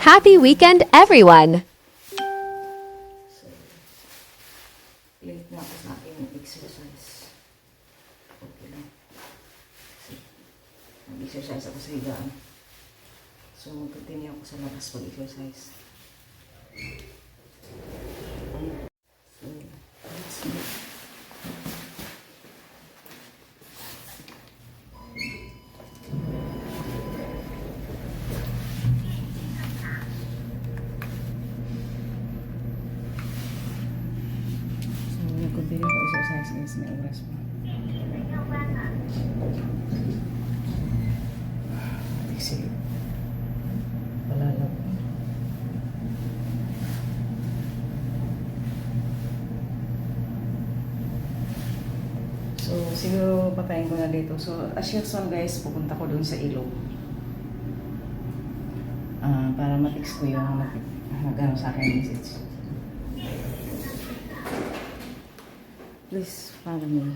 Happy weekend, everyone! So, late na ako sa aking exercise. Okay lang. Nag-exercise ako sa higaan. So, mag-continue ako sa labas pag-exercise. So, let's move. Continue ko exercise guys, may oras pa. Sige. Palalab. So, siguro patayin ko na dito. So, as usual guys, pupunta ko dun sa ilog. Para ma-fix ko yung nag-ano sa akin message. Please follow me.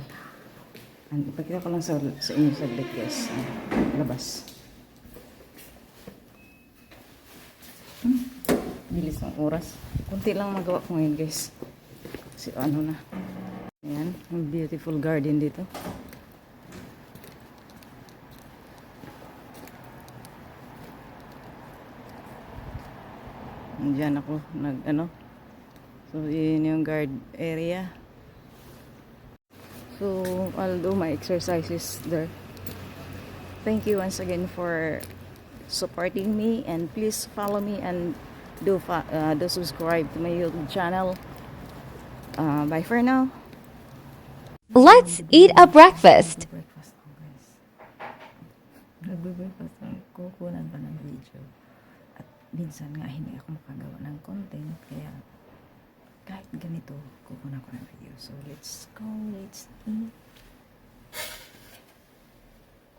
Ipakita ko lang sa inyo saglit guys. Labas. Bilis ng oras. Kunti lang magawa ko ngayon guys. Kasi ano na. Ayan. Ang beautiful garden dito. Diyan ako So yun yung guard area. So, I'll do my exercises there. Thank you once again for supporting me, and please follow me and do subscribe to my YouTube channel. Bye for now. Let's eat a breakfast. Breakfast ako guys. Nagbe-breakfast ako. Kukunan pa ng video. At minsan nga hindi ako makagawa ng content. Kaya kahit ganito, kukunan ko ng video. So, let's go. Let's eat.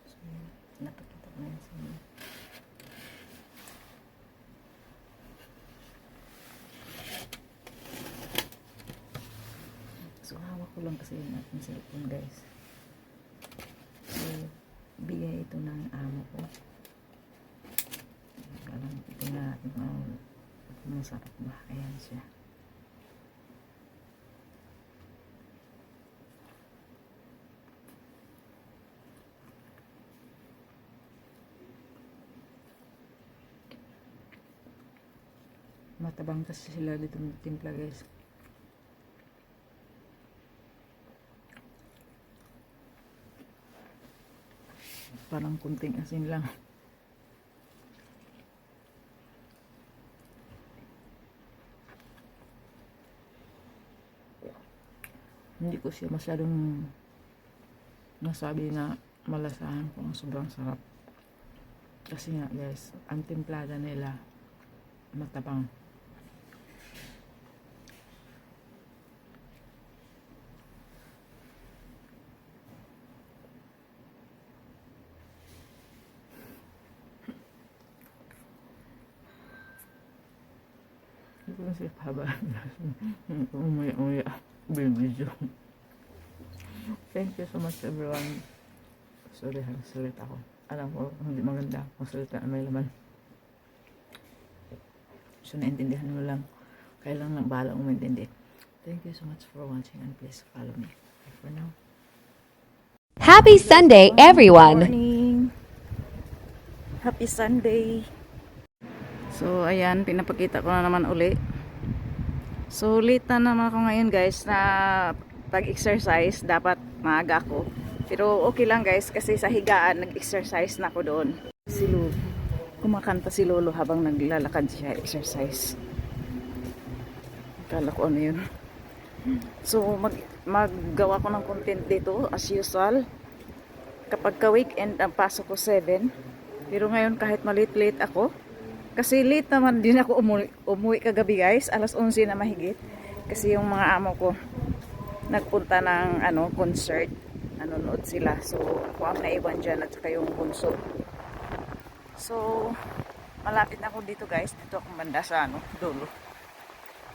So, napakita ko na yun sa inyo. So, hawak ko lang kasi yung ating cellphone, guys. So, bigay ito ng amo ko. Alam, tingnan natin kung masarap ba. Ayan siya. Matabang kasi sila dito ng timpla guys. Parang kunting asin lang. Hindi ko siya masyadong nasabi na malasahan kung sobrang sarap. Kasi nga guys, ang timplada nila matabang. Hindi ko na siya pahabaan. Umaya-umaya. Video. Thank you so much everyone. Sorry ha, salit ako. Alam ko, hindi maganda kung salita na may laman. So, naintindihan mo lang. Kailangan lang bahala kong maintindihan. Thank you so much for watching and please follow me. Bye for now. Happy Sunday, everyone! Morning! Happy Sunday! So, ayan, pinapakita ko na naman uli. So, late na naman ako ngayon guys na pag-exercise. Dapat maaga ako. Pero okay lang guys kasi sa higaan nag-exercise na ako doon. Si Lolo. Kumakanta si Lolo habang naglalakad siya exercise. Akala ko ano yun. So, maggawa ko ng content dito as usual. Kapag ka-weekend ang pasok ko 7. Pero ngayon kahit malate-late ako. Kasi late naman din ako umuwi kagabi guys. Alas 11 na mahigit. Kasi yung mga amo ko nagpunta ng concert. Nanonood sila. So ako ang naiwan dyan at saka yung bunso. So malapit na ako dito guys. Dito akong banda sa dulo.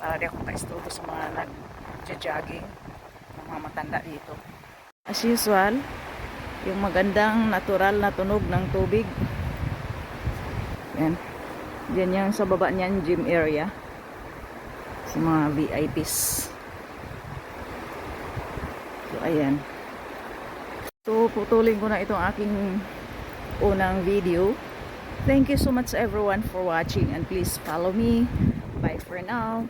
Para di ako ka-istorbo sa mga nag-jogging. Mga matanda dito. As usual, yung magandang natural na tunog ng tubig. Yan. Diyan yung sa baba niyan, gym area. Sa mga VIPs. So, ayan. So, putulin ko na itong aking unang video. Thank you so much everyone for watching and please follow me. Bye for now.